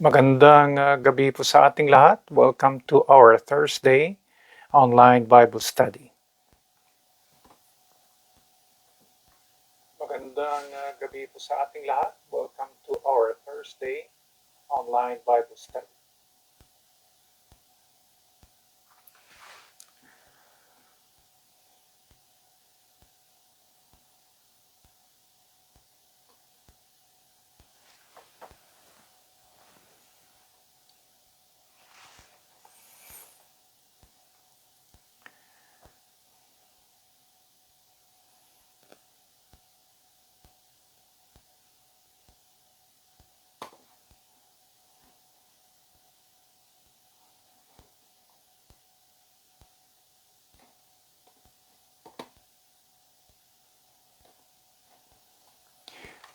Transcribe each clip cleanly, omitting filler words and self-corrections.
Magandang gabi po sa ating lahat. Welcome to our Thursday online Bible study. Magandang gabi po sa ating lahat. Welcome to our Thursday online Bible study.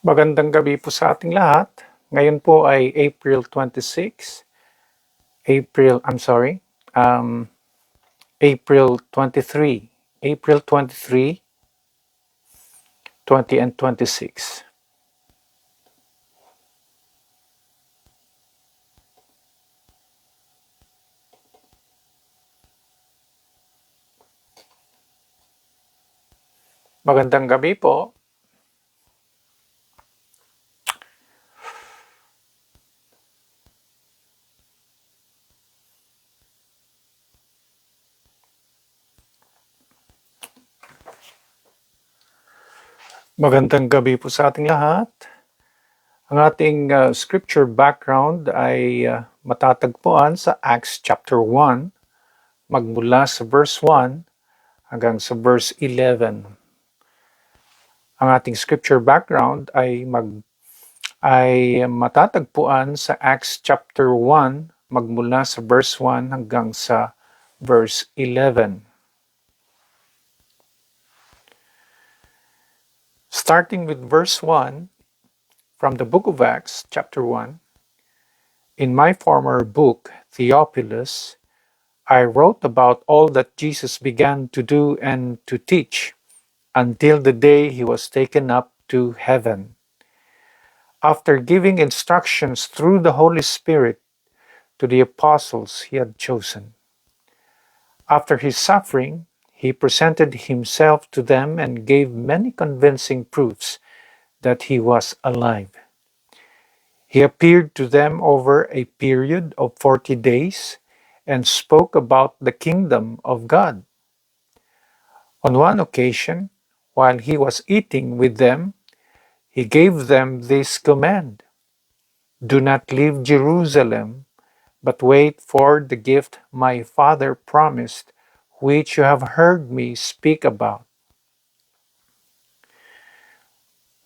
Magandang gabi po sa ating lahat. Ngayon po ay April 26, April 23, April 23, 20 and 26. Magandang gabi po. Magandang gabi po sa ating lahat. Ang ating scripture background ay matatagpuan sa Acts chapter 1, magmula sa verse 1 hanggang sa verse 11. Ang ating scripture background ay matatagpuan sa Acts chapter 1, magmula sa verse 1 hanggang sa verse 11. Starting with verse 1 from the book of Acts chapter 1, in my former book, Theophilus, I wrote about all that Jesus began to do and to teach until the day he was taken up to heaven, after giving instructions through the Holy Spirit to the apostles he had chosen. After his suffering, he presented himself to them and gave many convincing proofs that he was alive. He appeared to them over a period of 40 days and spoke about the kingdom of God. On one occasion, while he was eating with them, he gave them this command: "Do not leave Jerusalem, but wait for the gift my Father promised, which you have heard me speak about.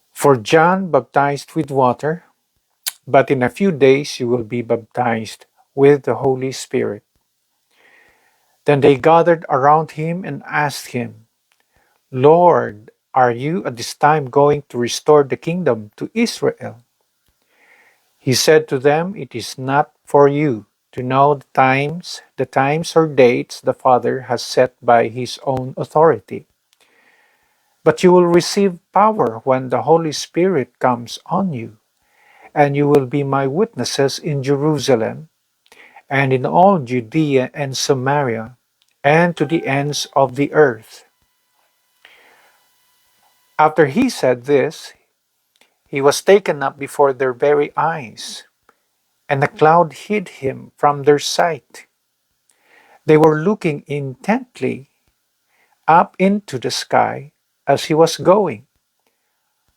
For John baptized with water, but in a few days you will be baptized with the Holy Spirit." Then they gathered around him and asked him, "Lord, are you at this time going to restore the kingdom to Israel?" He said to them, "It is not for you to know the times or dates the Father has set by his own authority. But you will receive power when the Holy Spirit comes on you, and you will be my witnesses in Jerusalem and in all Judea and Samaria and to the ends of the earth." After he said this, he was taken up before their very eyes, and a cloud hid him from their sight. They were looking intently up into the sky as he was going,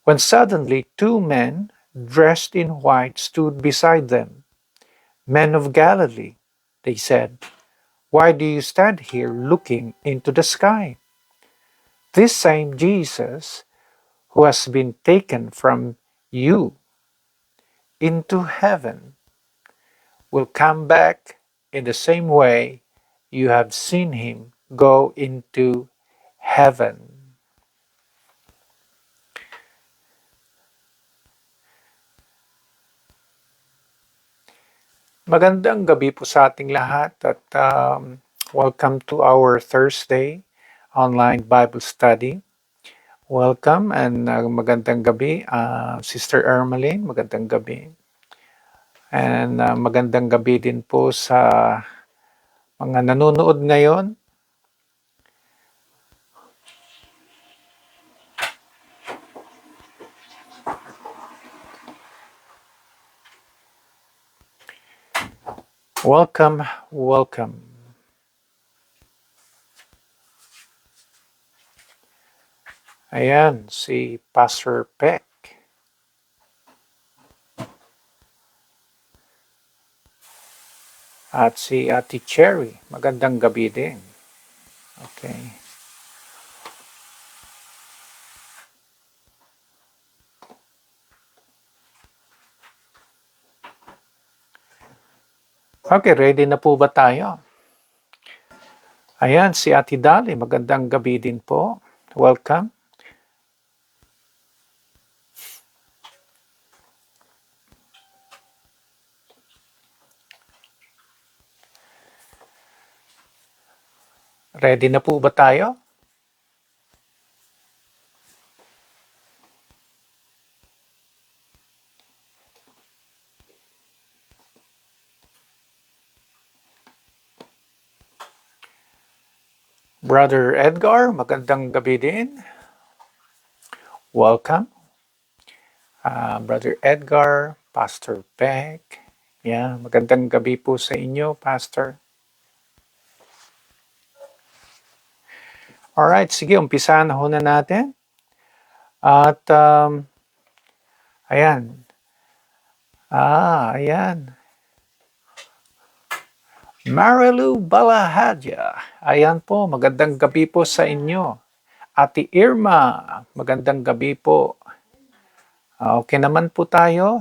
when suddenly two men dressed in white stood beside them. "Men of Galilee," they said, "why do you stand here looking into the sky? This same Jesus who has been taken from you into heaven will come back in the same way you have seen him go into heaven." Magandang gabi po sa ating lahat at welcome to our Thursday online Bible study. Welcome and magandang gabi, Sister Ermeline, magandang gabi. And magandang gabi din po sa mga nanonood ngayon. Welcome, welcome. Ayan, si Pastor Peck. At si Ate Cherry. Magandang gabi din. Okay. Okay, ready na po ba tayo? Ayan, si Ate Dali. Magandang gabi din po. Welcome. Ready na po ba tayo? Brother Edgar, magandang gabi din. Welcome. Brother Edgar, Pastor Peck. Yeah, magandang gabi po sa inyo, Pastor. Alright, sige, umpisahan na ho na natin. At, ayan. Ayan. Marilu Balahadya. Ayan po, magandang gabi po sa inyo. Ate Irma, magandang gabi po. Okay naman po tayo.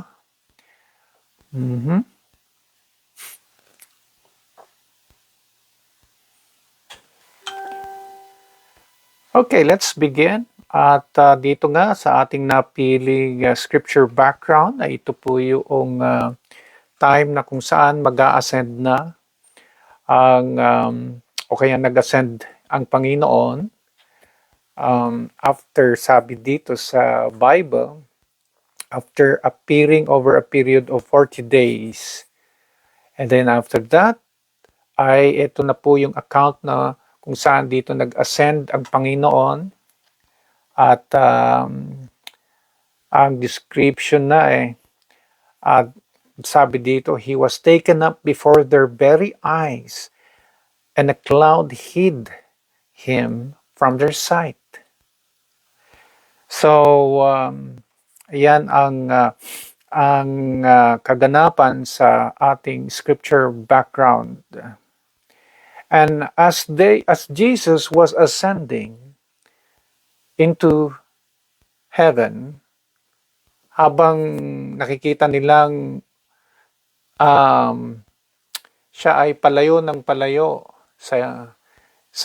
Okay, let's begin. At dito nga sa ating napiling scripture background, ay ito po yung time na kung saan mag-a-ascend na ang o kaya nag-ascend ang Panginoon after, sabi dito sa Bible, after appearing over a period of 40 days. And then after that, ay ito na po yung account na kung saan dito nag-ascend ang Panginoon. At ang description na sabi dito, He was taken up before their very eyes, and a cloud hid Him from their sight. So, yan ang kaganapan sa ating scripture background. And as Jesus was ascending into heaven, habang nakikita nilang siya ay palayo ng palayo sa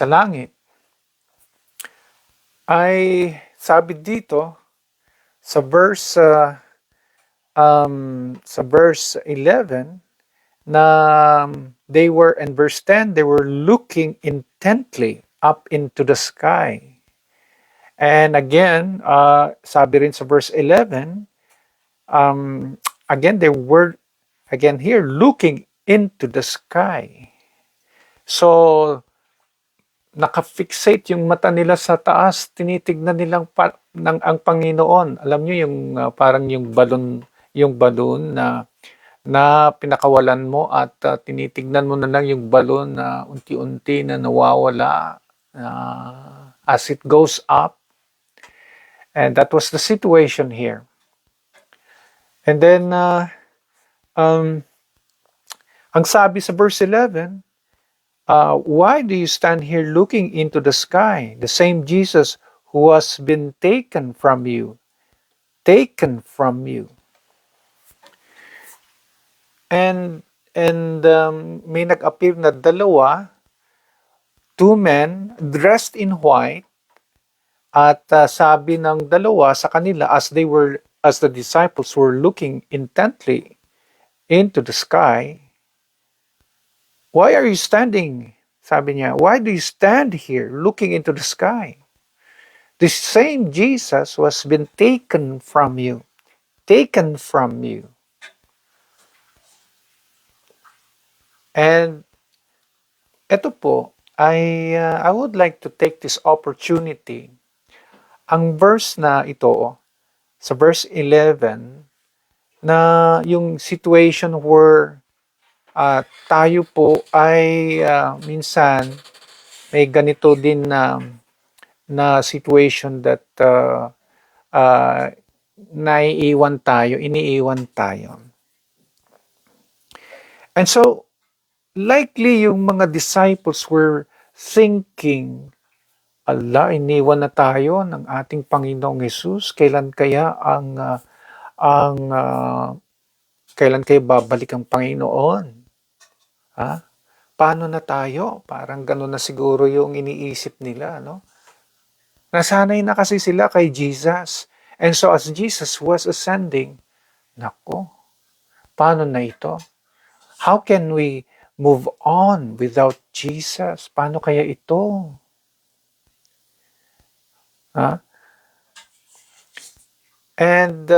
langit, ay sabi dito sa verse 11 na they were, in verse 10, they were looking intently up into the sky. And again, sabi rin sa verse 11, again, they were, again here, looking into the sky. So, nakafixate yung mata nila sa taas, tinitignan nilang ang Panginoon. Alam niyo yung parang yung balon na pinakawalan mo at tinitignan mo na lang yung balon na unti-unti na nawawala as it goes up. And that was the situation here. And then, ang sabi sa verse 11, why do you stand here looking into the sky? The same Jesus who has been taken from you. Taken from you. And may nag-appear na dalawa, two men dressed in white, at sabi ng dalawa sa kanila as the disciples were looking intently into the sky, why are you standing? Sabi niya, why do you stand here looking into the sky? The same Jesus was been taken from you. Taken from you. And ito po, I would like to take this opportunity. Ang verse na ito, sa verse 11, na yung situation where tayo po ay minsan may ganito din na situation that iniiwan tayo. And so, likely yung mga disciples were thinking, ala, iniwan na tayo ng ating Panginoong Hesus. Kailan kaya kailan kaya babalik ang Panginoon? Ha? Paano na tayo? Parang gano'n na siguro yung iniisip nila, no? Nasanay na kasi sila kay Jesus. And so as Jesus was ascending, nako, paano na ito? How can we move on without Jesus? Paano kaya ito? Ha? And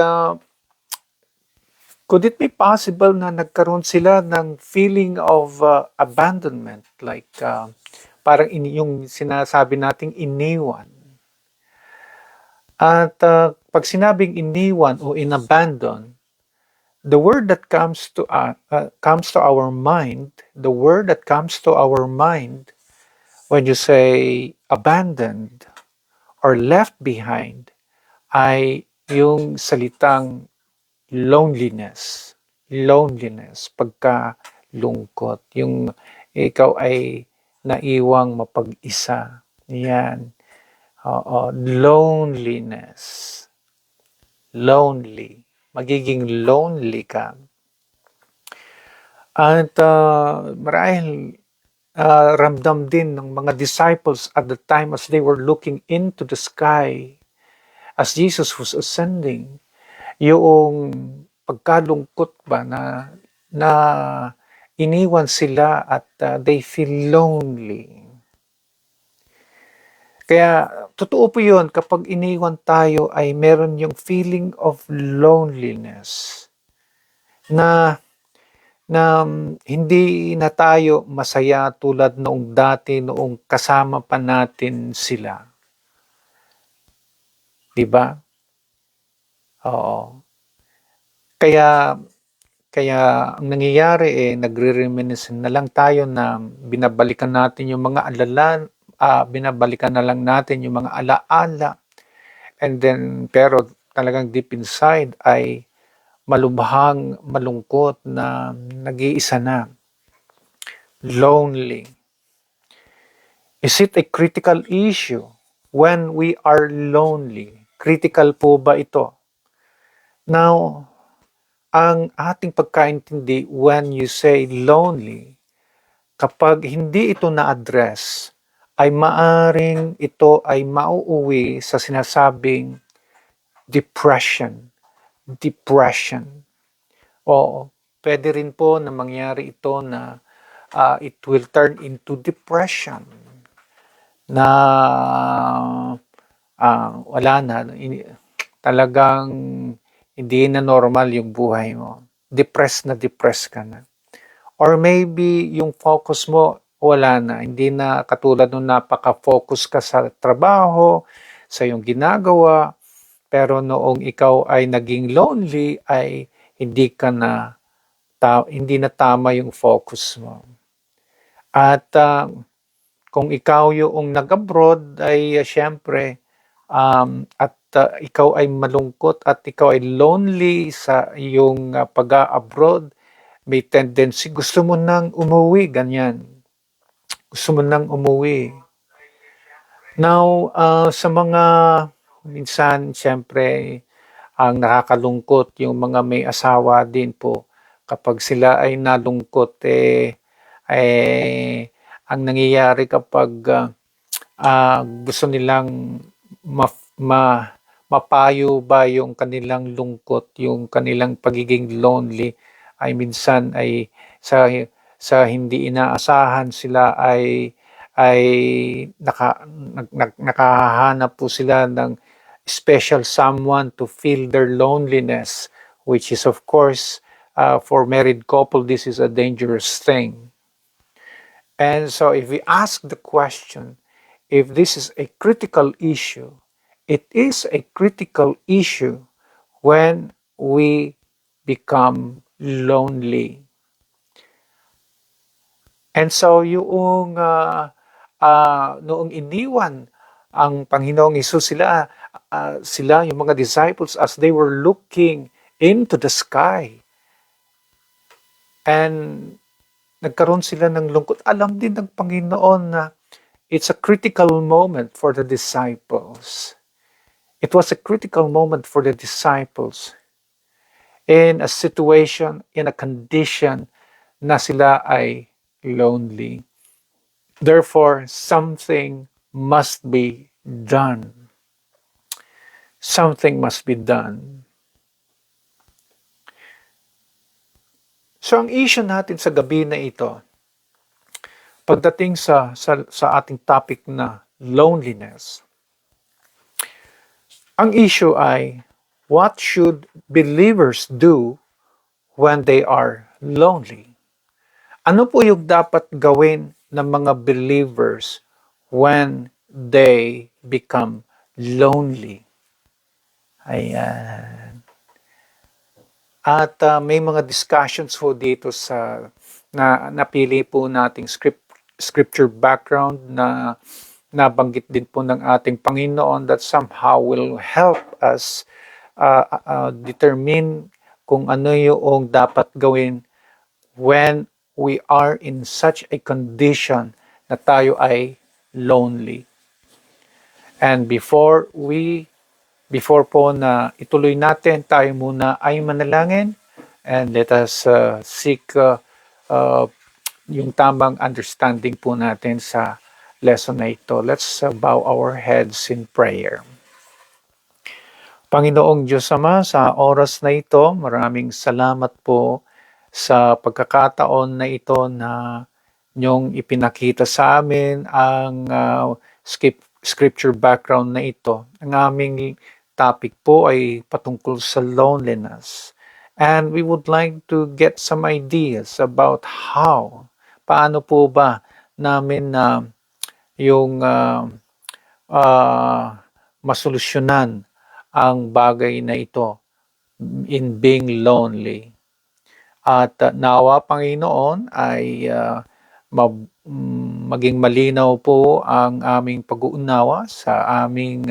could it be possible na nagkaroon sila ng feeling of abandonment? Like parang yung sinasabi nating iniwan. At pag sinabing iniwan o inabandon, the word that comes to our mind, the word that comes to our mind when you say abandoned or left behind ay yung salitang loneliness. Loneliness, pagkalungkot, yung ikaw ay naiwang mapag-isa. Yan. Loneliness. Lonely. Magiging lonely ka. At marahil ramdam din ng mga disciples at the time as they were looking into the sky as Jesus was ascending, yung pagkalungkot ba na iniwan sila at they feel lonely. Kaya totoo po yun, kapag iniwan tayo ay meron yung feeling of loneliness na hindi na tayo masaya tulad noong dati, noong kasama pa natin sila. Diba? Oo. Kaya ang nangyayari nagre-reminisce na lang tayo na binabalikan natin yung mga binabalikan na lang natin yung mga alaala. And then, pero talagang deep inside ay malubhang malungkot na nag-iisa na. Lonely. Is it a critical issue when we are lonely? Critical po ba ito? Now, ang ating pagkaintindi when you say lonely, kapag hindi ito na-address, ay maaring ito ay mauuwi sa sinasabing depression. Depression. Oo, pwede rin po na mangyari ito na it will turn into depression. Na wala na, talagang hindi na normal yung buhay mo. Depressed ka na. Or maybe yung focus mo, wala na. Hindi na katulad nung napaka-focus ka sa trabaho, sa iyong ginagawa, pero noong ikaw ay naging lonely, ay hindi na tama yung focus mo. At kung ikaw yung nag-abroad, ay syempre, at ikaw ay malungkot at ikaw ay lonely sa iyong pag-abroad, may tendency, gusto mo nang umuwi, ganyan. Gusto mo nang umuwi. Now, sa mga, minsan, syempre, ang nakakalungkot, yung mga may asawa din po, kapag sila ay nalungkot, ang nangyayari kapag gusto nilang mapayo ba yung kanilang lungkot, yung kanilang pagiging lonely, ay minsan ay sa hindi inaasahan sila ay nakahanap po sila ng special someone to feel their loneliness, which is of course for married couple, this is a dangerous thing. And so if we ask the question, if this is a critical issue, it is a critical issue when we become lonely. And so noong iniwan ang Panginoong Hesus sila yung mga disciples as they were looking into the sky and nagkaroon sila ng lungkot. Alam din ng Panginoon na it's a critical moment for the disciples. It was a critical moment for the disciples in a situation, in a condition na sila ay lonely. Therefore, something must be done. Something must be done. So ang issue natin sa gabi na ito, pagdating sa ating topic na loneliness, ang issue ay, what should believers do when they are lonely? Ano po yung dapat gawin ng mga believers when they become lonely? Ayan. At may mga discussions po dito sa na napili po nating scripture background na nabanggit din po ng ating Panginoon that somehow will help us determine kung ano yung dapat gawin when we are in such a condition na tayo ay lonely. And before po na ituloy natin, tayo muna ay manalangin and let us seek yung tamang understanding po natin sa lesson na ito. Let's bow our heads in prayer. Panginoong Diyos Ama, sa oras na ito, maraming salamat po sa pagkakataon na ito na niyong ipinakita sa amin ang scripture background na ito. Ang aming topic po ay patungkol sa loneliness. And we would like to get some ideas about paano po ba namin yung masolusyonan ang bagay na ito in being lonely. At nawa Panginoon ay maging malinaw po ang aming pag-uunawa sa aming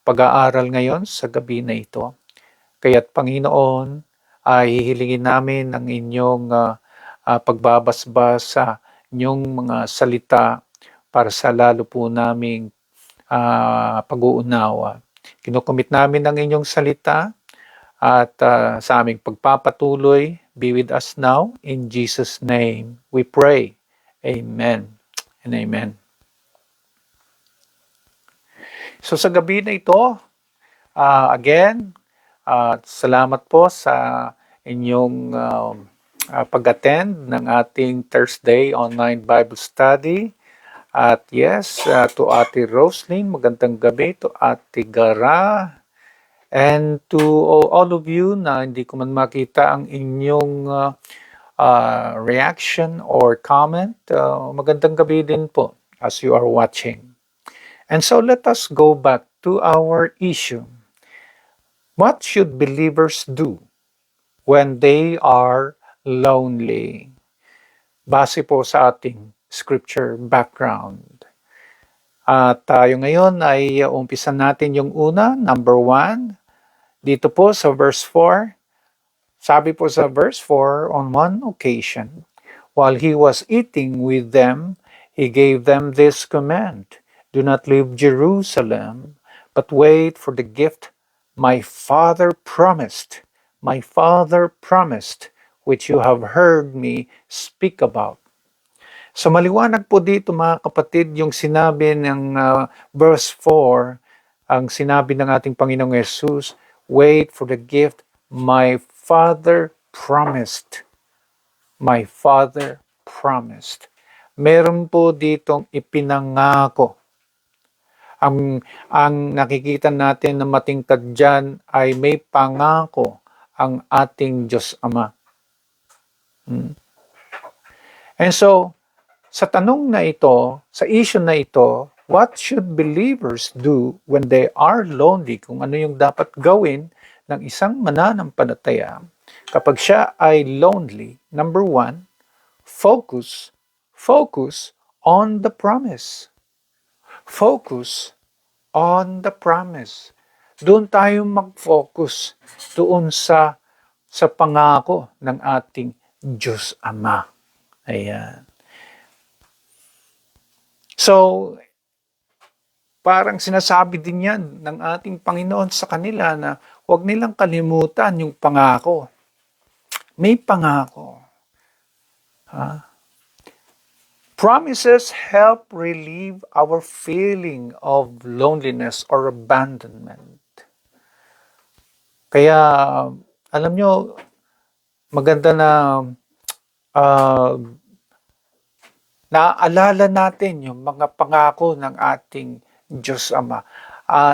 pag-aaral ngayon sa gabi na ito. Kaya't Panginoon, ay hihilingin namin ang inyong pagbabasbas sa inyong mga salita para sa lalo po naming pag-uunawa. Kinukumit namin ang inyong salita at sa aming pagpapatuloy, be with us now. In Jesus' name we pray. Amen and amen. So sa gabi na ito, again, salamat po sa inyong pag-attend ng ating Thursday online Bible study. At yes, to Ate Roslyn, magandang gabi. To Ate Gara, and to all of you na hindi ko man makita ang inyong reaction or comment, magandang gabi din po as you are watching. And so let us go back to our issue. What should believers do when they are lonely? Base po sa ating scripture background. At tayo ngayon ay umpisan natin yung una, number 1. Dito po sa verse 4, sabi po sa verse 4, on one occasion, while he was eating with them, he gave them this command, do not leave Jerusalem, but wait for the gift my Father promised, which you have heard me speak about. So maliwanag po dito mga kapatid yung sinabi ng verse 4, ang sinabi ng ating Panginoong Hesus, wait for the gift my Father promised. My Father promised. Meron po ditong ipinangako. Ang nakikita natin na matingkad dyan ay may pangako ang ating Diyos Ama. And so, Sa tanong na ito, sa issue na ito, what should believers do when they are lonely? Kung ano yung dapat gawin ng isang mananampalataya kapag siya ay lonely. Number one, focus on the promise. Focus on the promise. Doon tayo mag-focus doon sa pangako ng ating Diyos Ama. Ayan. So, parang sinasabi din yan ng ating Panginoon sa kanila na huwag nilang kalimutan yung pangako. May pangako. Promises help relieve our feeling of loneliness or abandonment. Kaya, alam nyo, maganda na naaalala natin yung mga pangako ng ating Diyos Ama.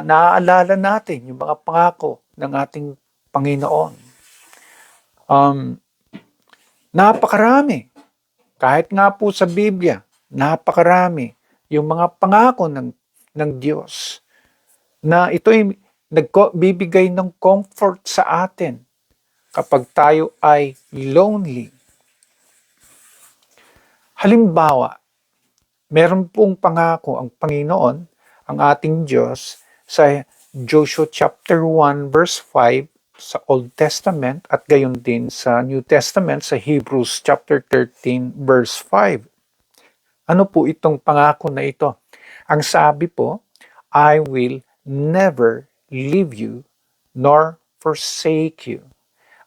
Naaalala natin yung mga pangako ng ating Panginoon. Napakarami. Kahit nga po sa Biblia, napakarami yung mga pangako ng Diyos na ito'y nagbibigay ng comfort sa atin kapag tayo ay lonely. Halimbawa, meron pong pangako ang Panginoon, ang ating Diyos, sa Joshua chapter 1 verse 5 sa Old Testament at gayon din sa New Testament sa Hebrews chapter 13 verse 5. Ano po itong pangako na ito? Ang sabi po, I will never leave you nor forsake you.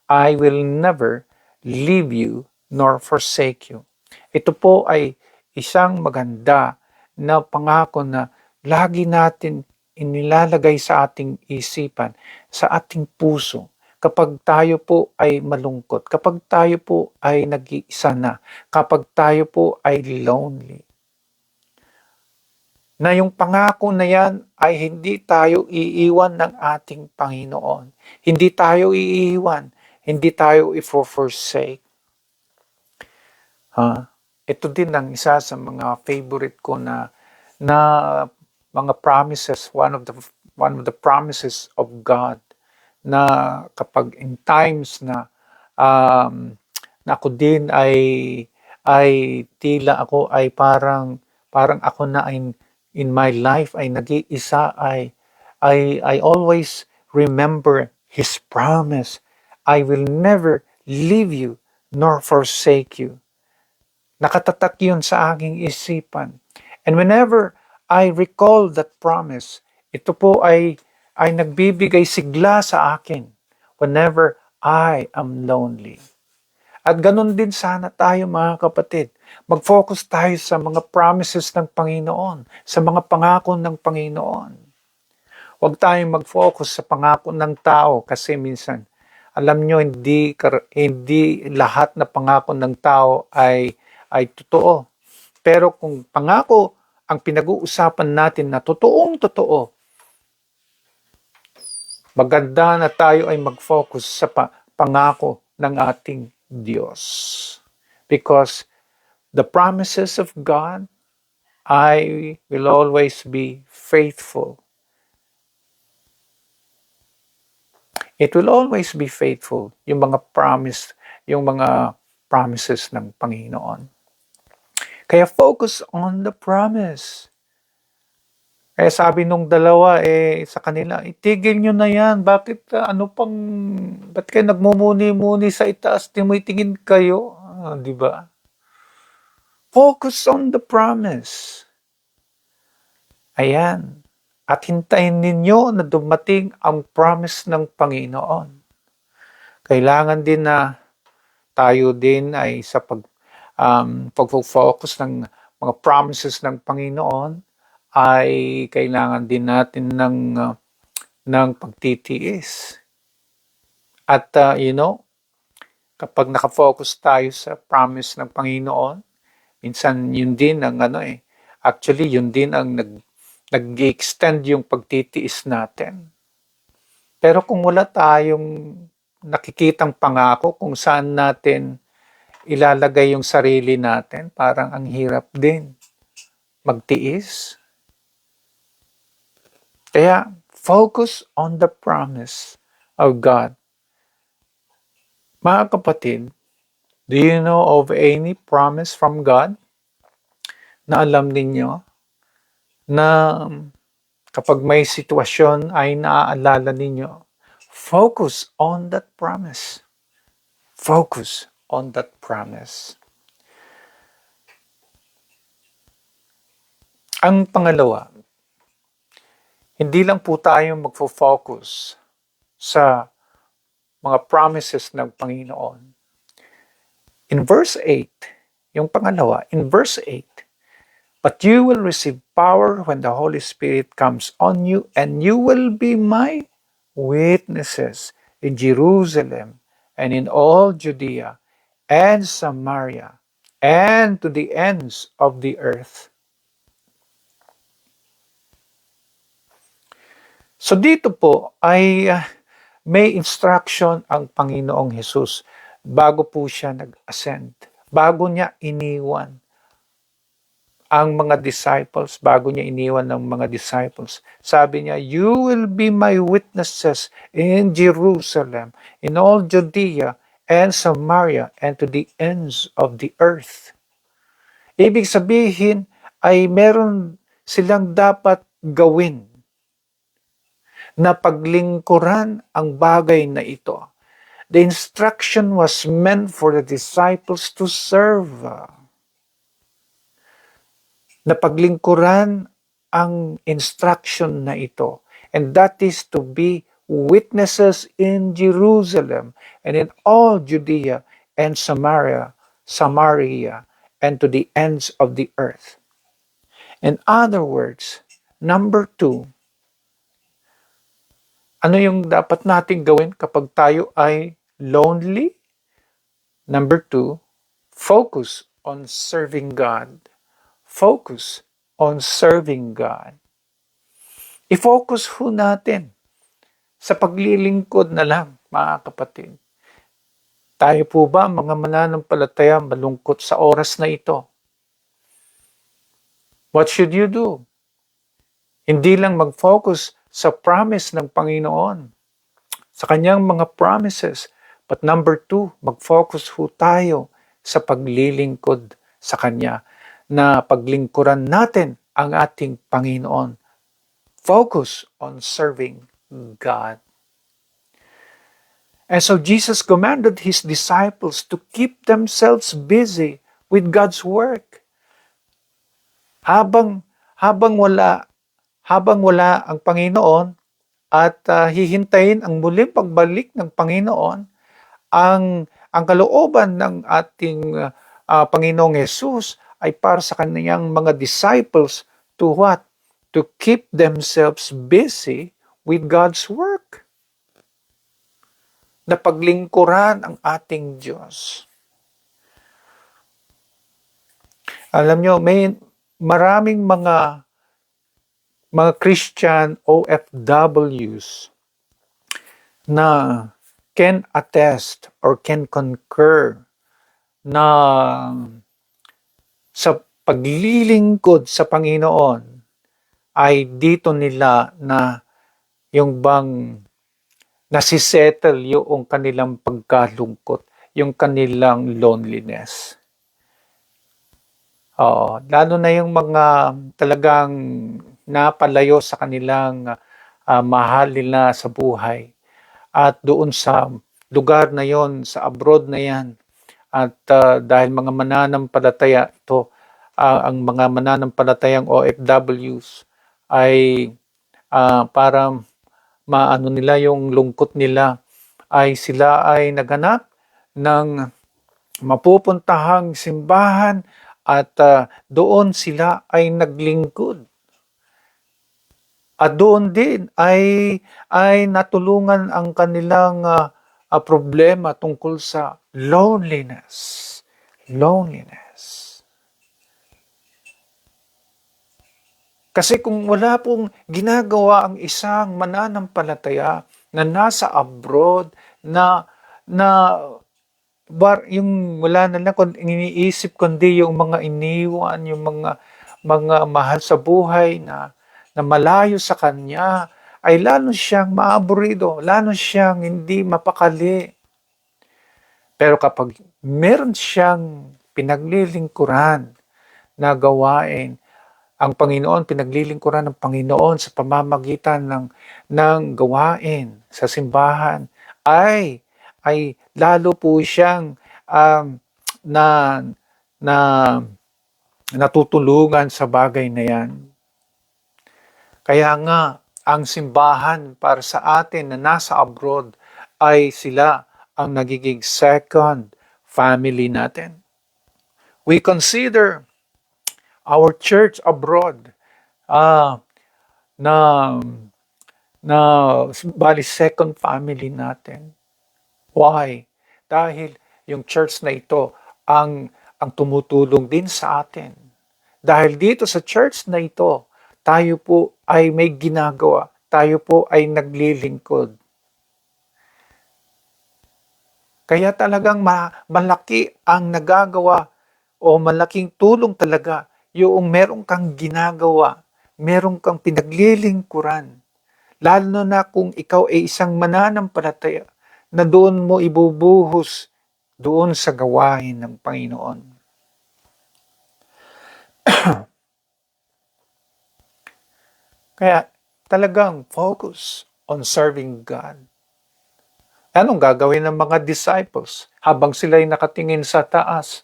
I will never leave you nor forsake you. Ito po ay isang maganda na pangako na lagi natin inilalagay sa ating isipan, sa ating puso, kapag tayo po ay malungkot, kapag tayo po ay nag-iisa na, kapag tayo po ay lonely. Na yung pangako na yan ay hindi tayo iiwan ng ating Panginoon. Hindi tayo iiwan, hindi tayo i-forsake. Ito din ang isa sa mga favorite ko na mga promises, one of the promises of God na kapag in times na ako din ay tila ako ay parang ako na in my life ay nag-iisa I always remember His promise. I will never leave you nor forsake you. Nakatatak yun sa aking isipan. And whenever I recall that promise, ito po ay nagbibigay sigla sa akin whenever I am lonely. At ganun din sana tayo mga kapatid. Mag-focus tayo sa mga promises ng Panginoon, sa mga pangako ng Panginoon. Huwag tayong mag-focus sa pangako ng tao kasi minsan, alam nyo, hindi lahat na pangako ng tao ay totoo. Pero kung pangako ang pinag-uusapan natin na totoong-totoo, maganda na tayo ay mag-focus sa pangako ng ating Diyos. Because the promises of God, I will always be faithful. It will always be faithful, yung mga promises ng Panginoon. Kaya focus on the promise. Kaya sabi nung dalawa sa kanila, itigil nyo na yan. Bakit ba't kayo nagmumuni-muni sa itaas, tumitingin kayo? Di ba? Focus on the promise. Ayan. At hintayin ninyo na dumating ang promise ng Panginoon. Kailangan din na tayo din ay sa pag-focus ng mga promises ng Panginoon ay kailangan din natin ng pagtitiis. At kapag nakafocus tayo sa promise ng Panginoon, minsan yun din ang actually yun din ang nag-extend yung pagtitiis natin. Pero kung wala tayong nakikitang pangako kung saan natin ilalagay yung sarili natin, parang ang hirap din magtiis. Kaya, focus on the promise of God. Mga kapatid, do you know of any promise from God na alam ninyo na kapag may sitwasyon ay naaalala ninyo, focus on that promise. Focus on that promise. Ang pangalawa, hindi lang po tayo magfo-focus sa mga promises ng Panginoon. In verse 8, yung pangalawa, in verse 8, but you will receive power when the Holy Spirit comes on you, and you will be my witnesses in Jerusalem and in all Judea and Samaria and to the ends of the earth. So dito po ay may instruction ang Panginoong Hesus bago po siya nag-ascend, bago niya iniwan ang mga disciples, bago niya iniwan ng mga disciples. Sabi niya, you will be my witnesses in Jerusalem, in all Judea and Samaria, and to the ends of the earth. Ibig sabihin ay meron silang dapat gawin na paglingkuran ang bagay na ito. The instruction was meant for the disciples to serve. Na paglingkuran ang instruction na ito. And that is to be witnesses in Jerusalem and in all Judea and Samaria, and to the ends of the earth. In other words, number 2, ano yung dapat nating gawin kapag tayo ay lonely? Number 2, focus on serving God. Focus on serving God. I-focus ho natin sa paglilingkod na lang, mga kapatid. Tayo po ba, mga mananampalataya, malungkot sa oras na ito? What should you do? Hindi lang mag-focus sa promise ng Panginoon, sa kanyang mga promises, but number 2, mag-focus ho tayo sa paglilingkod sa Kanya, na paglingkuran natin ang ating Panginoon. Focus on serving God. And so Jesus commanded His disciples to keep themselves busy with God's work. Habang wala ang Panginoon at hihintayin ang muling pagbalik ng Panginoon, ang kalooban ng ating Panginoong Hesus ay para sa kaniyang mga disciples to what? To keep themselves busy with God's work. Na paglingkuran ang ating Diyos. Alam nyo, may maraming mga Christian OFWs na can attest or can concur na sa paglilingkod sa Panginoon ay dito nila na yung bang nasisettle yung kanilang pagkalungkot, yung kanilang loneliness. Lalo na yung mga talagang napalayo sa kanilang mahal nila sa buhay. At doon sa lugar na yon, sa abroad na yan, at dahil mga mananampalataya ito, ang mga mananampalatayang OFWs ay para maano nila yung lungkot nila, ay sila ay naghanap ng mapupuntahang simbahan at doon sila ay naglingkod. At doon din ay natulungan ang kanilang problema tungkol sa loneliness. Kasi kung wala pong ginagawa ang isang mananampalataya na nasa abroad, na yung wala na lang kung iniisip kundi yung mga iniwan, yung mga mahal sa buhay na malayo sa kanya, ay lalo siyang maaburido, lalo siyang hindi mapakali. Pero kapag meron siyang pinaglilingkuran na gawain, ang Panginoon, pinaglilingkuran ng Panginoon sa pamamagitan ng gawain sa simbahan, ay lalo po siyang na, na natutulungan sa bagay na yan. Kaya nga, ang simbahan para sa atin na nasa abroad ay sila ang nagiging second family natin. We consider our church abroad na bali second family natin. Why? Dahil yung church na ito ang tumutulong din sa atin. Dahil dito sa church na ito, tayo po ay may ginagawa. Tayo po ay naglilingkod. Kaya talagang malaki ang nagagawa o malaking tulong talaga yung meron kang ginagawa, meron kang pinaglilingkuran. Lalo na kung ikaw ay isang mananampalataya na doon mo ibubuhos doon sa gawain ng Panginoon. Kaya talagang focus on serving God. Anong gagawin ng mga disciples habang sila'y nakatingin sa taas,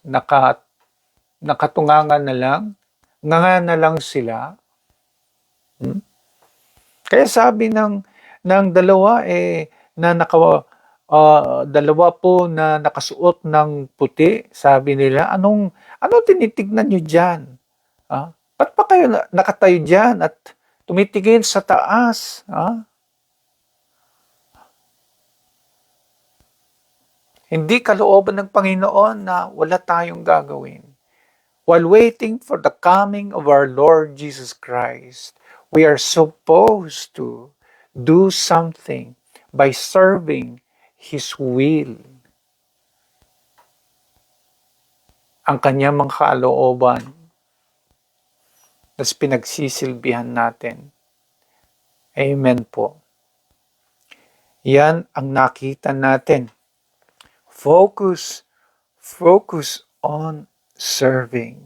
nakatungangan na lang, nganga na lang sila? Kaya sabi ng dalawa na dalawa po na nakasuot ng puti, sabi nila, ano tinitignan nyo dyan? Ba't pa kayo nakatayo dyan at tumitingin sa taas? Hindi kalooban ng Panginoon na wala tayong gagawin. While waiting for the coming of our Lord Jesus Christ, we are supposed to do something by serving His will. Ang kanyang mga kalooban na pinagsisilbihan natin. Amen po. Yan ang nakita natin. Focus on serving.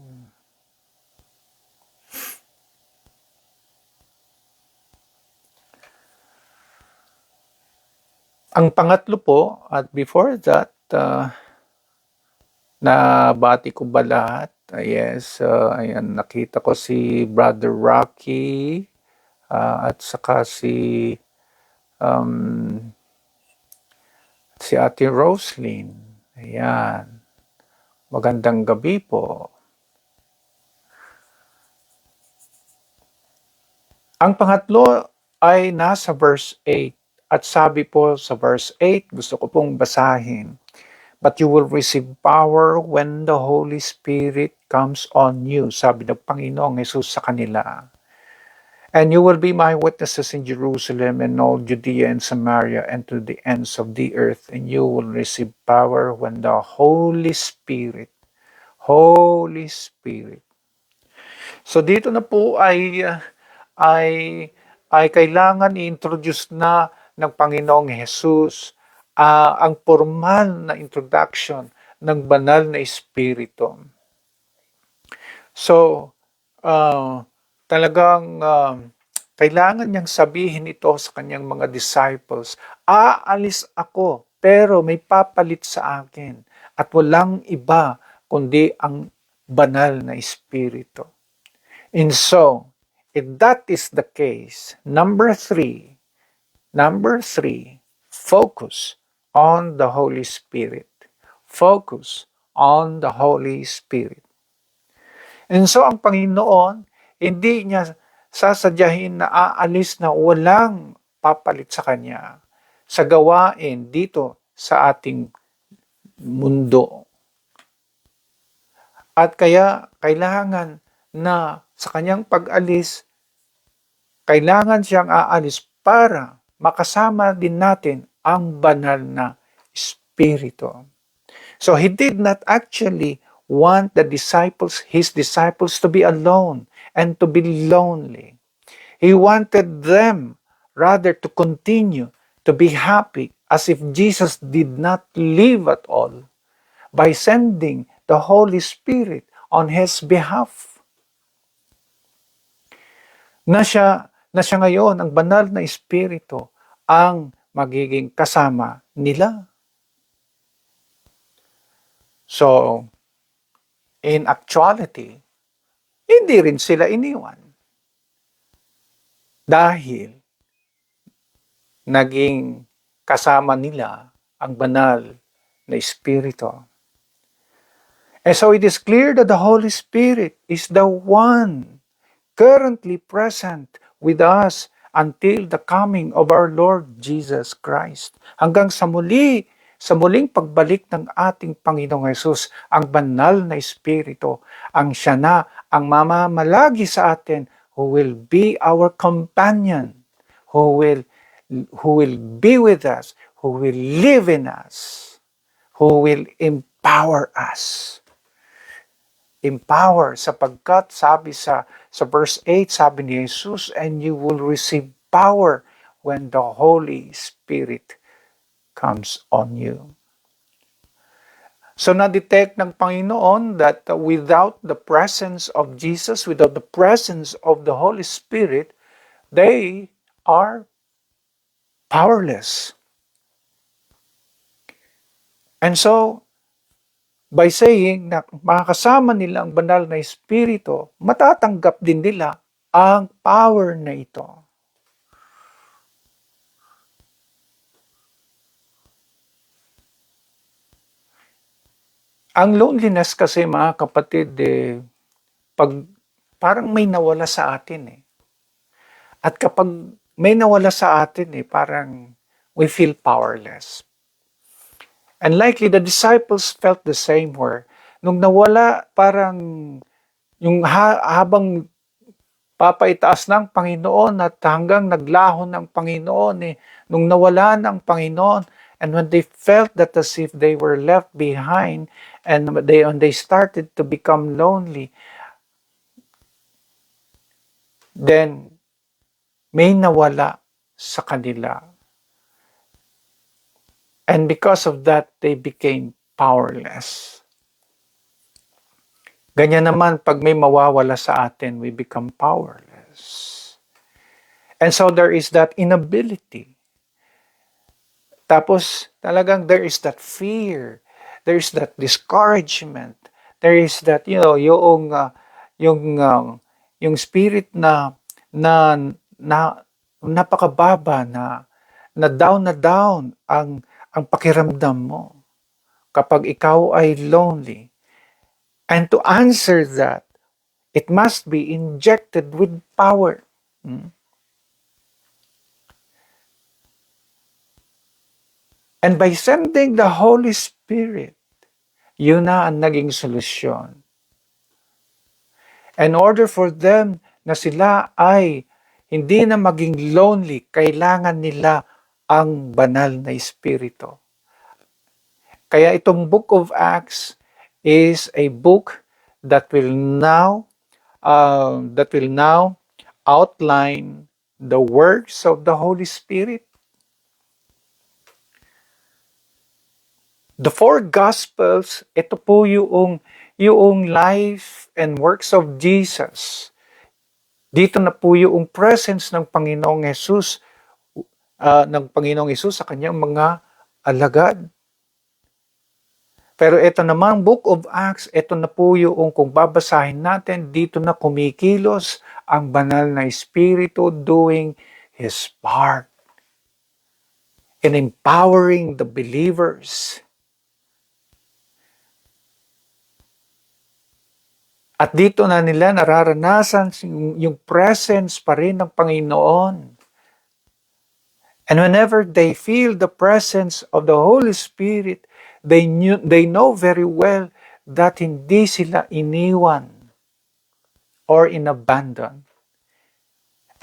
Ang pangatlo po, at before that, nabati ko ba lahat? Yes, ayan, nakita ko si Brother Rocky, at saka si Ate Roslyn. Ayan. Magandang gabi po. Ang pangatlo ay nasa verse 8. At sabi po sa verse 8, gusto ko pong basahin. But you will receive power when the Holy Spirit comes on you. Sabi ng Panginoong Jesus sa kanila. And you will be my witnesses in Jerusalem and all Judea and Samaria and to the ends of the earth. And you will receive power when the Holy Spirit. So dito na po ay kailangan i-introduce na ng Panginoong Jesus ang formal na introduction ng banal na Espiritu. So, talagang kailangan niyang sabihin ito sa kanyang mga disciples, aalis ako, pero may papalit sa akin at walang iba kundi ang banal na Espiritu. And so, if that is the case, number three, focus on the Holy Spirit. Focus on the Holy Spirit. And so, ang Panginoon, hindi niya sasadyahin na aalis na walang papalit sa Kanya sa gawain dito sa ating mundo. At kaya, kailangan na sa Kanyang pag-alis, kailangan siyang aalis para makasama din natin ang banal na Espiritu. So he did not actually want his disciples to be alone and to be lonely. He wanted them rather to continue to be happy as if Jesus did not live at all by sending the Holy Spirit on his behalf. Na siya ngayon, ang banal na Espiritu, ang magiging kasama nila. So, in actuality, hindi rin sila iniwan. Dahil naging kasama nila ang banal na Espiritu. And so it is clear that the Holy Spirit is the one currently present with us until the coming of our Lord Jesus Christ. Hanggang sa muling pagbalik ng ating Panginoong Hesus, ang banal na Espiritu, ang siya na ang mamamalagi sa atin, who will be our companion, who will be with us, who will live in us, who will empower us. Empower sapagkat sabi sa verse 8, sabi ni Jesus, and you will receive power when the Holy Spirit comes on you. So na-detect ng Panginoon that without the presence of Jesus, without the presence of the Holy Spirit, they are powerless. And so, by saying na makakasama nila ang banal na Espiritu, matatanggap din nila ang power na ito. Ang loneliness kasi, mga kapatid, pag parang may nawala sa atin. At kapag may nawala sa atin, parang we feel powerless. And likely the disciples felt the same where nung nawala, parang yung habang papaitaas ng Panginoon at hanggang naglaho ng Panginoon, nung nawala ng Panginoon, and when they felt that as if they were left behind and when they started to become lonely, then may nawala sa kanila. And because of that, they became powerless. Ganyan naman, pag may mawawala sa atin, we become powerless. And so there is that inability. Tapos talagang there is that fear. There is that discouragement. There is that, yung spirit na napakababa, na down ang pakiramdam mo kapag ikaw ay lonely. And to answer that, it must be injected with power. And by sending the Holy Spirit, yun na ang naging solusyon. In order for them na sila ay hindi na maging lonely, kailangan nila ang banal na Espiritu. Kaya itong Book of Acts is a book that will now outline the works of the Holy Spirit. The four Gospels, ito po yung life and works of Jesus. Dito na po yung presence ng Panginoong Hesus, sa kanyang mga alagad. Pero ito namang Book of Acts, ito na po yung kung babasahin natin, dito na kumikilos ang banal na Espiritu doing His part in empowering the believers. At dito na nila nararanasan yung presence pa rin ng Panginoon. And whenever they feel the presence of the Holy Spirit, they know very well that hindi sila iniwan or inabandoned.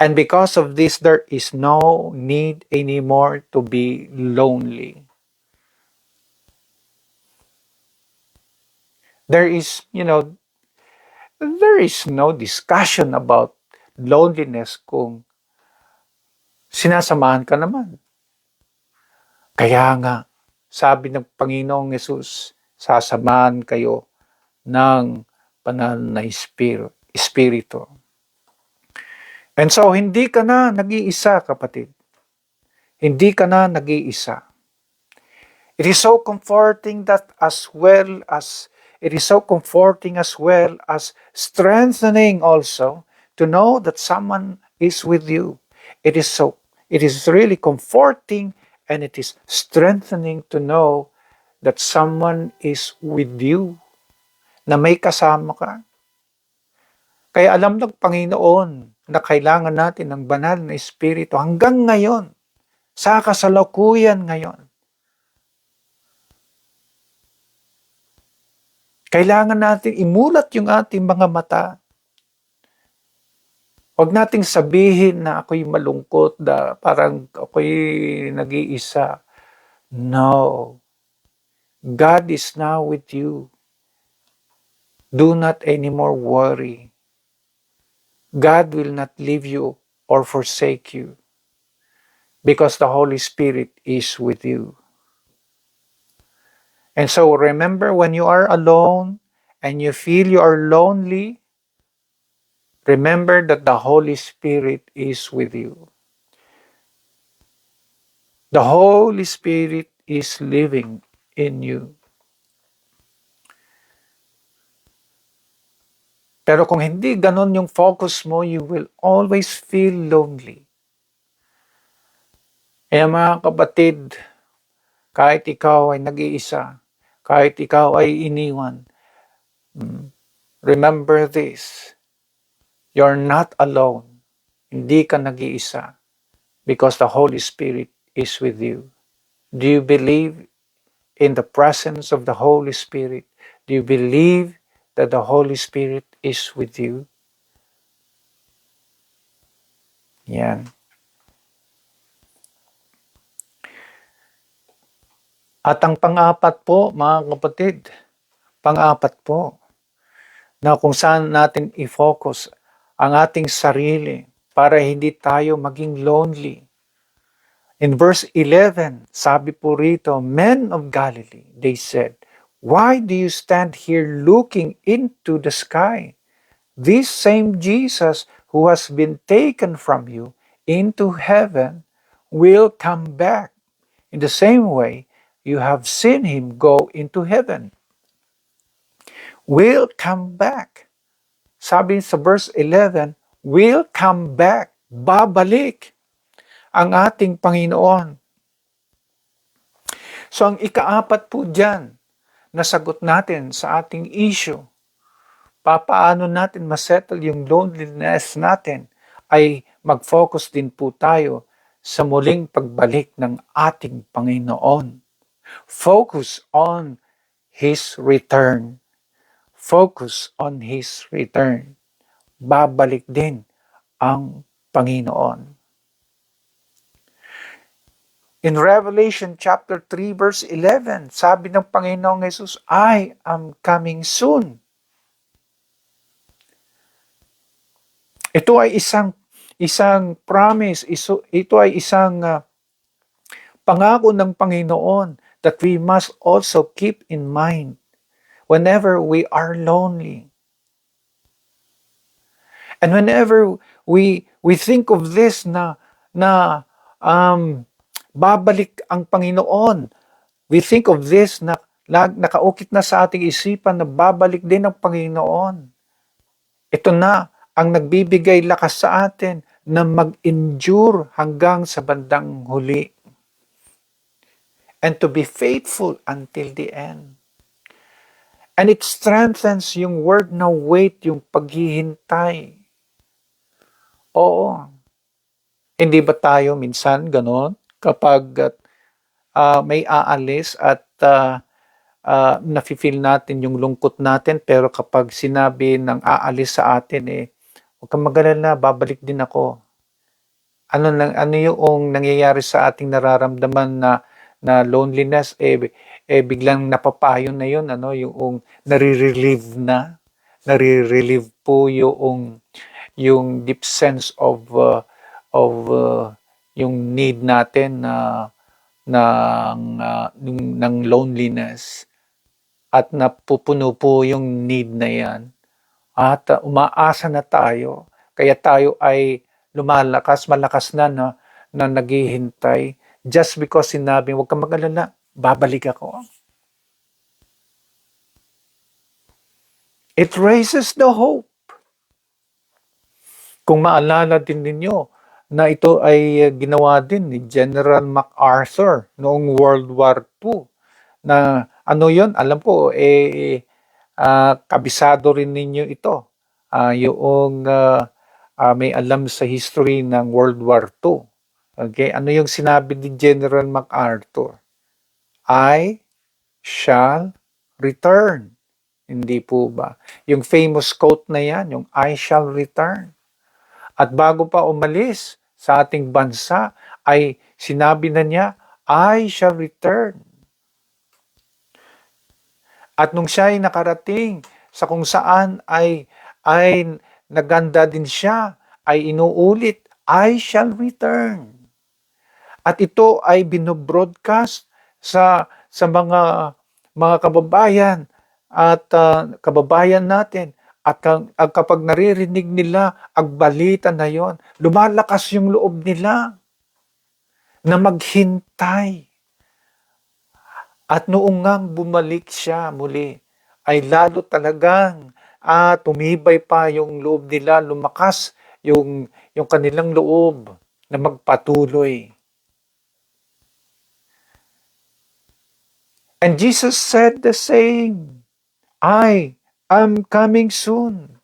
And because of this, there is no need anymore to be lonely. There is, there is no discussion about loneliness kung sinasamahan ka naman. Kaya nga, sabi ng Panginoong Yesus, sasamahan kayo ng banal na Espiritu. And so, hindi ka na nag-iisa, kapatid. Hindi ka na nag-iisa. It is so comforting as well as strengthening also to know that someone is with you. It is really comforting and it is strengthening to know that someone is with you, na may kasama ka. Kaya alam ng Panginoon na kailangan natin ng banal na Espiritu hanggang ngayon, sa kasalukuyan ngayon. Kailangan natin imulat yung ating mga mata. Huwag nating sabihin na ako'y malungkot, parang ako'y nag-iisa. No. God is now with you. Do not anymore worry. God will not leave you or forsake you because the Holy Spirit is with you. And so remember, when you are alone and you feel you are lonely, remember that the Holy Spirit is with you. The Holy Spirit is living in you. Pero kung hindi ganon yung focus mo, you will always feel lonely. Kaya mga kapatid, kahit ikaw ay nag-iisa, kahit ikaw ay iniwan, remember this. You're not alone. Hindi ka nag-iisa because the Holy Spirit is with you. Do you believe in the presence of the Holy Spirit? Do you believe that the Holy Spirit is with you? Yan. At ang pang-apat po, mga kapatid, na kung saan natin i-focus ang ating sarili para hindi tayo maging lonely. In verse 11, sabi po rito, "Men of Galilee," they said, "why do you stand here looking into the sky? This same Jesus who has been taken from you into heaven will come back in the same way you have seen him go into heaven." Will come back. Sabi sa verse 11, will come back. Babalik ang ating Panginoon. So ang ikaapat po dyan, na sagot natin sa ating issue, paano natin masettle yung loneliness natin, ay mag-focus din po tayo sa muling pagbalik ng ating Panginoon. Focus on His return. Focus on His return. Babalik din ang Panginoon. In Revelation chapter 3 verse 11, sabi ng Panginoong Jesus, "I am coming soon." Ito ay isang promise, ito ay isang pangako ng Panginoon that we must also keep in mind whenever we are lonely. And whenever we think of this na babalik ang Panginoon, we think of this na nakaukit na sa ating isipan na babalik din ang Panginoon. Ito na ang nagbibigay lakas sa atin na mag-endure hanggang sa bandang huli. And to be faithful until the end. And it strengthens yung word na wait, yung paghihintay. Oo. Hindi ba tayo minsan ganon? Kapag may aalis at nafe-feel natin yung lungkot natin, pero kapag sinabi ng aalis sa atin, huwag kang mag-alala, babalik din ako. Ano yung nangyayari sa ating nararamdaman na loneliness? biglang napapayo na yun, yung nare-relieve po yung deep sense of yung need natin ng loneliness, at napupuno po yung need na yan, at umaasa na tayo, kaya tayo ay malakas na naghihintay, just because sinabi, huwag kang mag-alala, babalik ako. It raises the hope. Kung maalala din ninyo na ito ay ginawa din ni General MacArthur noong World War II, na yon, alam ko, kabisado rin ninyo ito. Yung may alam sa history ng World War II. Okay, ano yung sinabi ni General MacArthur? I shall return. Hindi po ba? Yung famous quote na yan, yung I shall return. At bago pa umalis sa ating bansa, ay sinabi na niya, I shall return. At nung siya ay nakarating sa kung saan ay naganda din siya, ay inuulit, I shall return. At ito ay binobroadcast sa mga kababayan at kababayan natin. At kapag naririnig nila ang balita na yon, lumalakas yung loob nila na maghintay. At noong ngang bumalik siya muli, ay lalo talagang tumibay pa yung loob nila, lumakas yung kanilang loob na magpatuloy. And Jesus said the same, I am coming soon.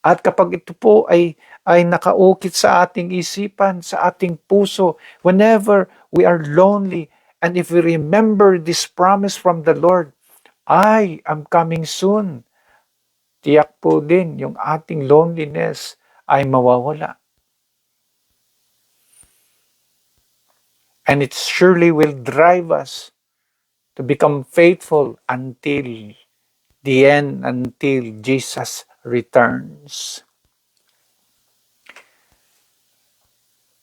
At kapag ito po ay nakaukit sa ating isipan, sa ating puso, whenever we are lonely, and if we remember this promise from the Lord, I am coming soon, tiyak po din yung ating loneliness ay mawawala. And it surely will drive us to become faithful until the end, until Jesus returns.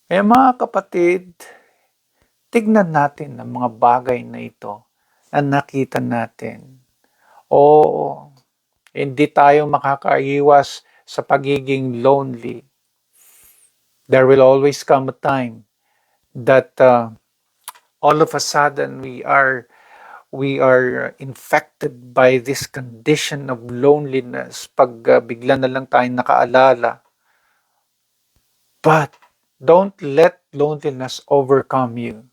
Kaya mga kapatid, tignan natin ang mga bagay na ito na nakita natin. Oo, hindi tayo makakaiwas sa pagiging lonely. There will always come a time that all of a sudden we are infected by this condition of loneliness pag bigla na lang tayong nakaalala. But don't let loneliness overcome you.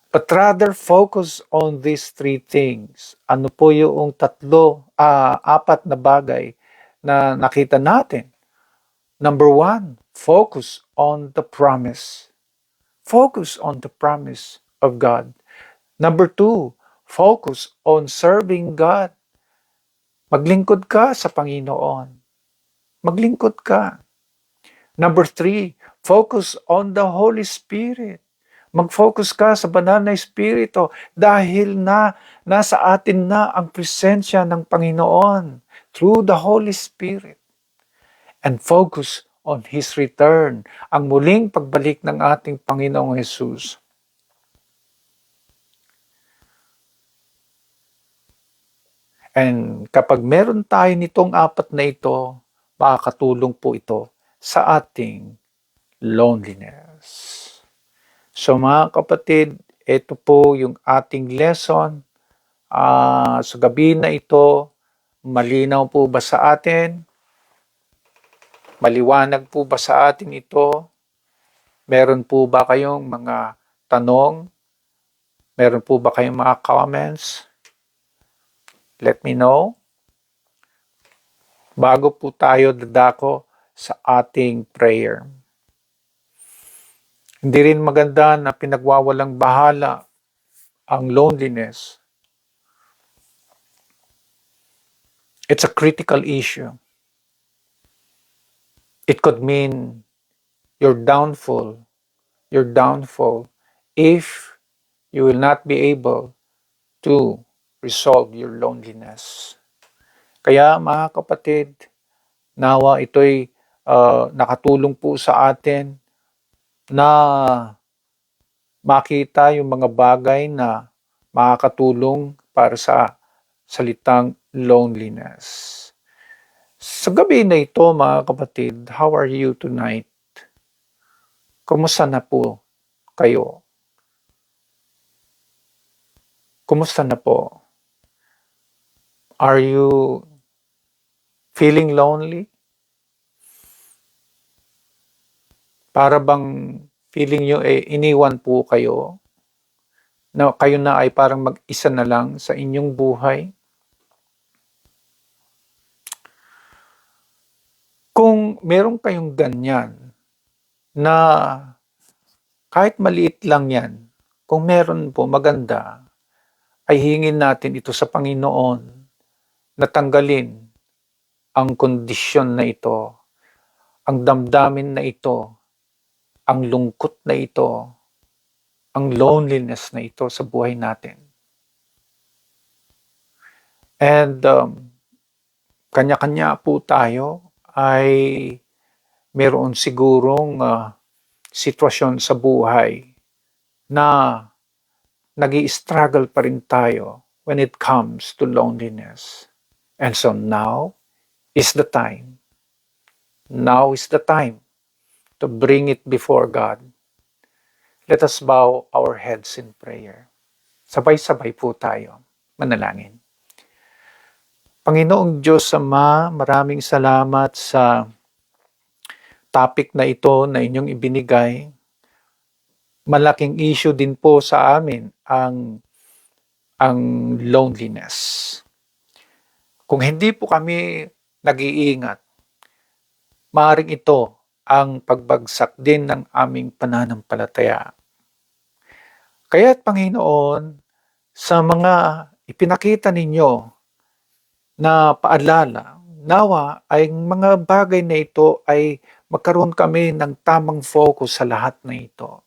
But rather focus on these three things. Ano po yung apat na bagay na nakita natin? Number one, focus on the promise. Focus on the promise of God. Number two, focus on serving God. Maglingkod ka sa Panginoon. Maglingkod ka. Number three, focus on the Holy Spirit. Mag-focus ka sa banal na Espiritu dahil nasa atin na ang presensya ng Panginoon through the Holy Spirit. And focus on His return, ang muling pagbalik ng ating Panginoong Jesus. And kapag meron tayo nitong apat na ito, makakatulong po ito sa ating loneliness. So mga kapatid, ito po yung ating lesson. Sa gabi na ito, malinaw po ba sa atin? Maliwanag po ba sa atin ito? Meron po ba kayong mga tanong? Meron po ba kayong mga comments? Let me know. Bago po tayo dadako sa ating prayer. Hindi rin maganda na pinagwawalang bahala ang loneliness. It's a critical issue. It could mean your downfall if you will not be able to resolve your loneliness. Kaya mga kapatid, nawa ito'y nakatulong po sa atin na makita yung mga bagay na makakatulong para sa salitang loneliness. Sa gabi na ito mga kapatid, how are you tonight? Kumusta na po kayo? Kumusta na po? Are you feeling lonely? Para bang feeling nyo iniwan po kayo? Na kayo na ay parang mag-isa na lang sa inyong buhay? Kung meron kayong ganyan, na kahit maliit lang yan, kung meron po maganda, ay hingin natin ito sa Panginoon na tanggalin ang kondisyon na ito, ang damdamin na ito, ang lungkot na ito, ang loneliness na ito sa buhay natin. And kanya-kanya po tayo ay meron sigurong sitwasyon sa buhay na nag-i-struggle pa rin tayo when it comes to loneliness. And so now is the time. Now is the time to bring it before God. Let us bow our heads in prayer. Sabay-sabay po tayo manalangin. Panginoong Diyos Ama, maraming salamat sa topic na ito na inyong ibinigay. Malaking issue din po sa amin ang loneliness. Kung hindi po kami nag-iingat, maaaring ito ang pagbagsak din ng aming pananampalataya. Kaya't Panginoon, sa mga ipinakita ninyo na paalala, nawa ay mga bagay na ito ay magkaroon kami ng tamang focus sa lahat na ito.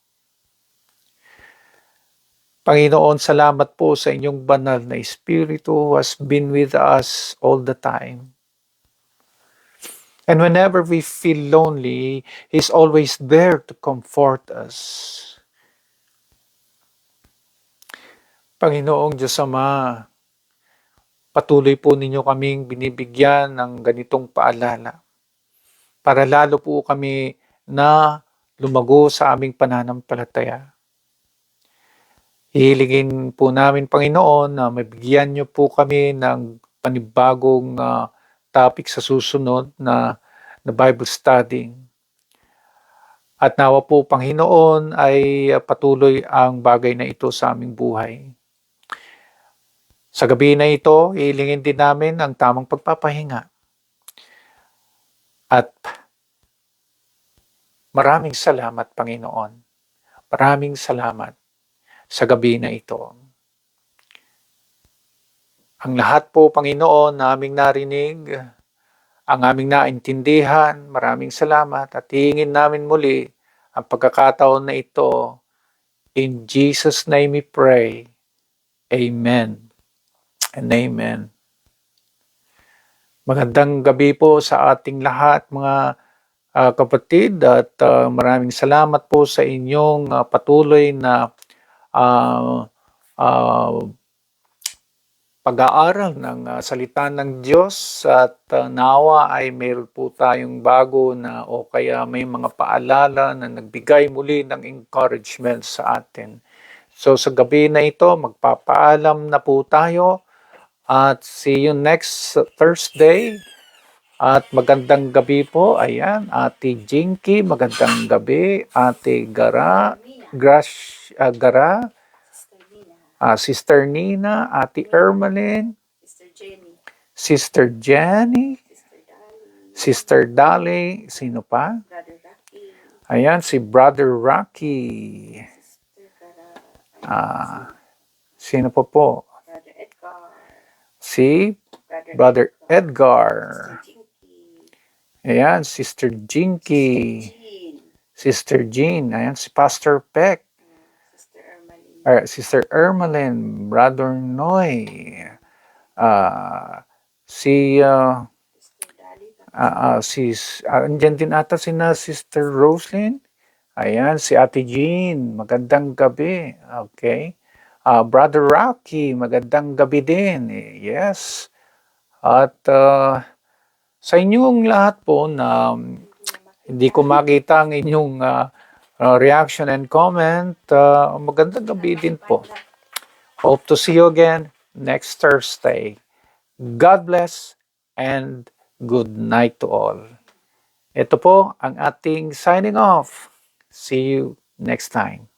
Panginoon, salamat po sa inyong banal na Espiritu who has been with us all the time. And whenever we feel lonely, He's always there to comfort us. Panginoong Diyos Ama, patuloy po ninyo kaming binibigyan ng ganitong paalala para lalo po kami na lumago sa aming pananampalataya. Hihilingin po namin, Panginoon, na mabigyan niyo po kami ng panibagong topic sa susunod na Bible study. At nawa po, Panginoon, ay patuloy ang bagay na ito sa aming buhay. Sa gabi na ito, hihilingin din namin ang tamang pagpapahinga. At maraming salamat, Panginoon. Maraming salamat sa gabi na ito. Ang lahat po, Panginoon, na aming narinig, ang aming naintindihan, maraming salamat at hihingin namin muli ang pagkakataon na ito. In Jesus' name we pray. Amen and amen. Magandang gabi po sa ating lahat, mga kapatid, at maraming salamat po sa inyong patuloy na pag-aaral ng salita ng Diyos, at nawa ay mayroon po tayong bago na o kaya may mga paalala na nagbigay muli ng encouragement sa atin. So sa gabi na ito, magpapaalam na po tayo at see you next Thursday. At magandang gabi po. Ayan, Ate Jinky, magandang gabi. Ate Gara, Sister Nina, Ate Ermeline, Sister Jenny, Sister Dali, sino pa? Ayan, si Brother Rocky. Sino po? Si Brother Edgar. Ayan, Sister Jinky. Sister Jean. Ayan, si Pastor Peck. Sister Ermeline, Brother Noy, ah, si andyan din ata sina Sister Roslyn. Ayan, si Ate Jean, magandang gabi. Okay. Brother Rocky, magandang gabi din. Yes. At sa inyong lahat po na hindi ko makita ang inyong reaction and comment, magandang gabi din po. Hope to see you again next Thursday. God bless and good night to all. Ito po ang ating signing off. See you next time.